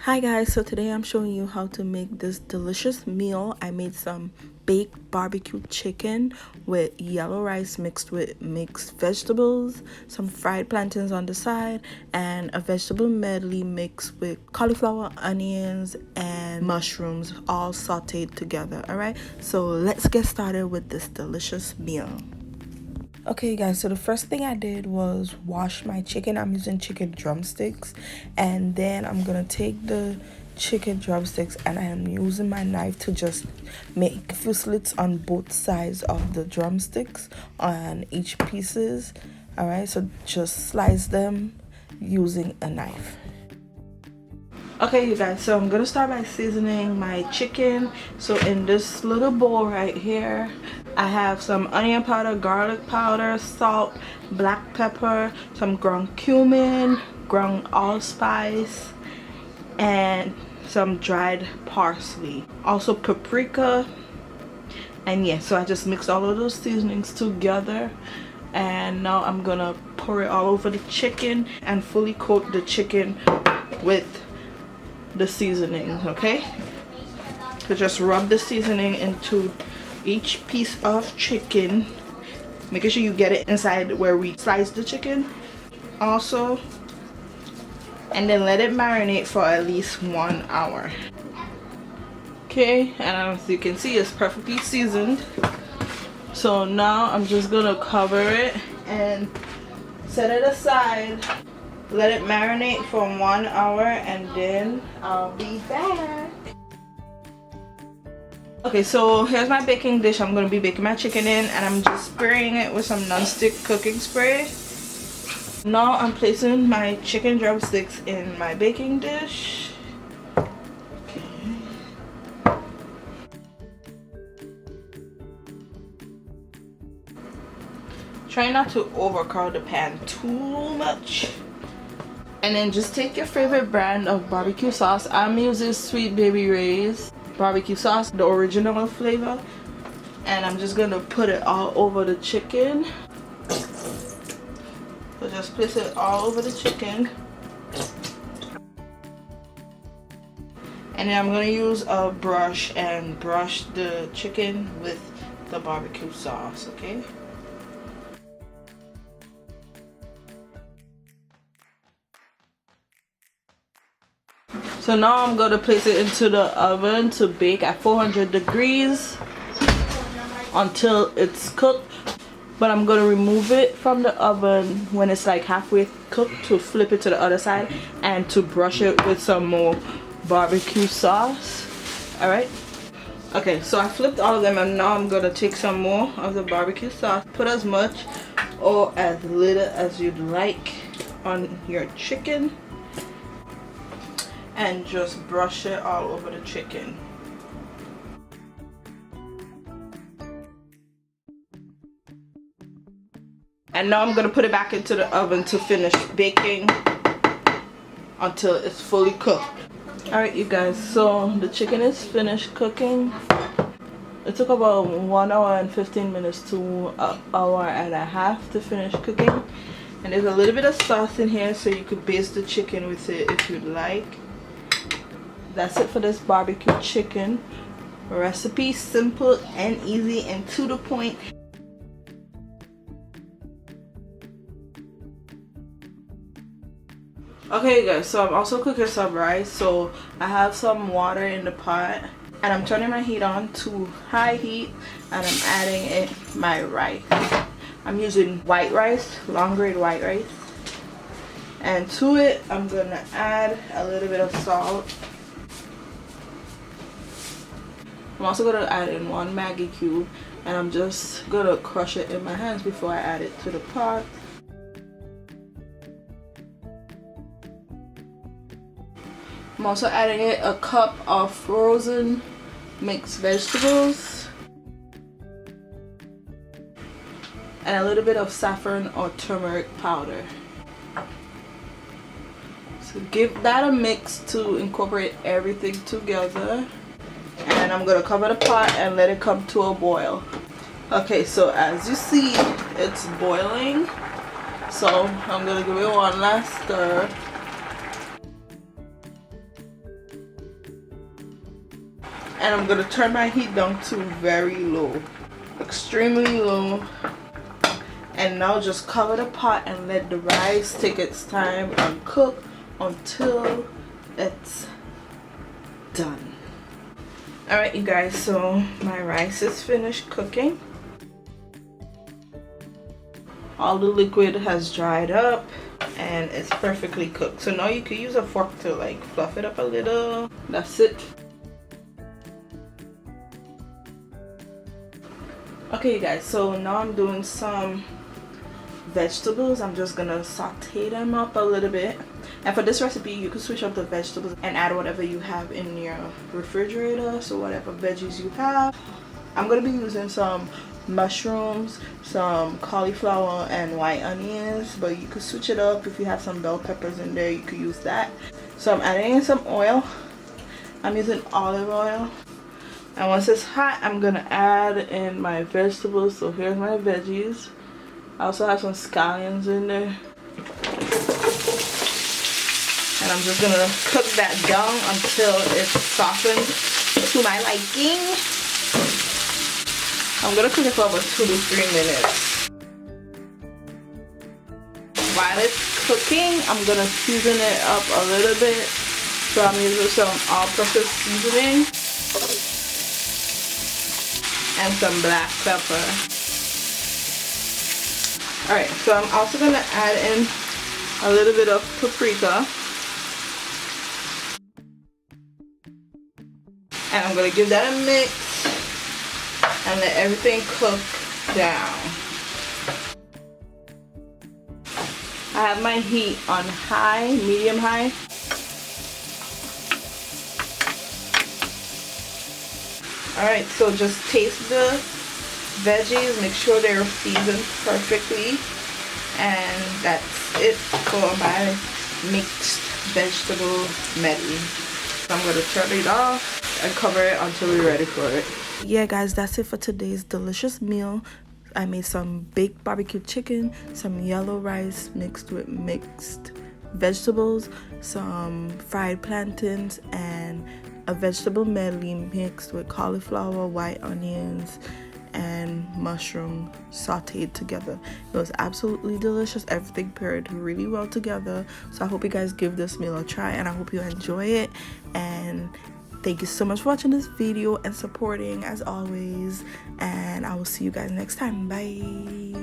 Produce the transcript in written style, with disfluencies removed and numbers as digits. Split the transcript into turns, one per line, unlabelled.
Hi guys, so today I'm showing you how to make this delicious meal. I made some baked barbecue chicken with yellow rice mixed with mixed vegetables, some fried plantains on the side, and a vegetable medley mixed with cauliflower, onions, and mushrooms all sauteed together. Alright, so let's get started with this delicious meal. Okay guys, so the first thing I did was wash my chicken. I'm using chicken drumsticks, and then I'm gonna take the chicken drumsticks and I'm using my knife to just make a few slits on both sides of the drumsticks on each pieces. All right, so just slice them using a knife. Okay you guys, so I'm gonna start by seasoning my chicken. So in this little bowl right here, I have some onion powder, garlic powder, salt, black pepper, some ground cumin, ground allspice, and some dried parsley, also paprika. And yeah, so I just mixed all of those seasonings together, and now I'm gonna pour it all over the chicken and fully coat the chicken with the seasonings. Okay, so just rub the seasoning into each piece of chicken, making sure you get it inside where we sliced the chicken also, and then let it marinate for at least 1 hour. Okay, and as you can see, it's perfectly seasoned. So now I'm just gonna cover it and set it aside. Let it marinate for 1 hour, and then I'll be back. Okay, so here's my baking dish I'm going to be baking my chicken in, and I'm just spraying it with some non-stick cooking spray. Now I'm placing my chicken drumsticks in my baking dish. Okay. Try not to overcrowd the pan too much. And then just take your favorite brand of barbecue sauce. I'm using Sweet Baby Ray's barbecue sauce, the original flavor, and I'm just gonna put it all over the chicken. So just place it all over the chicken, and then I'm gonna use a brush and brush the chicken with the barbecue sauce. Okay. So now I'm going to place it into the oven to bake at 400 degrees until it's cooked. But I'm going to remove it from the oven when it's like halfway cooked to flip it to the other side and to brush it with some more barbecue sauce. Alright. Okay, so I flipped all of them, and now I'm going to take some more of the barbecue sauce. Put as much or as little as you'd like on your chicken, and just brush it all over the chicken. And now I'm going to put it back into the oven to finish baking until it's fully cooked. Alright you guys, so the chicken is finished cooking. It took about 1 hour and 15 minutes to an hour and a half to finish cooking. And there's a little bit of sauce in here, so you could baste the chicken with it if you'd like. That's it for this barbecue chicken recipe. Simple and easy and to the point. Okay guys, so I'm also cooking some rice. So I have some water in the pot, and I'm turning my heat on to high heat, and I'm adding my rice. I'm using white rice, long grain white rice, and to it I'm gonna add a little bit of salt. I'm also going to add in 1 Maggi cube, and I'm just going to crush it in my hands before I add it to the pot. I'm also adding in a cup of frozen mixed vegetables and a little bit of saffron or turmeric powder. So give that a mix to incorporate everything together. And I'm going to cover the pot and let it come to a boil. Okay, so as you see, it's boiling. So I'm going to give it one last stir. And I'm gonna turn my heat down to very low, extremely low. And now just cover the pot and let the rice take its time and cook until it's done. Alright you guys, so my rice is finished cooking. All the liquid has dried up and it's perfectly cooked. So now you could use a fork to like fluff it up a little. That's it. Okay you guys, so now I'm doing some vegetables. I'm just gonna saute them up a little bit. And for this recipe you can switch up the vegetables and add whatever you have in your refrigerator, so whatever veggies you have. I'm gonna be using some mushrooms, some cauliflower, and white onions, but you could switch it up. If you have some bell peppers in there, you could use that. So I'm adding in some oil. I'm using olive oil, and once it's hot I'm gonna add in my vegetables. So here's my veggies. I also have some scallions in there, and I'm just gonna cook that down until it's softened to my liking. I'm gonna cook it for about 2 to 3 minutes. While it's cooking, I'm gonna season it up a little bit. So I'm using some all-purpose seasoning and some black pepper. Alright, so I'm also gonna add in a little bit of paprika. And I'm gonna give that a mix and let everything cook down. I have my heat on high, medium high. Alright, so just taste the veggies, make sure they're seasoned perfectly, and that's it for my mixed vegetable medley. So I'm going to turn it off and cover it until we're ready for it. Yeah guys, that's it for today's delicious meal. I made some baked barbecue chicken, some yellow rice mixed with mixed vegetables, some fried plantains, and a vegetable medley mixed with cauliflower, white onions, and mushroom sauteed together. It was absolutely delicious. Everything paired really well together. So I hope you guys give this meal a try, and I hope you enjoy it. And thank you so much for watching this video and supporting as always, and I will see you guys next time. Bye.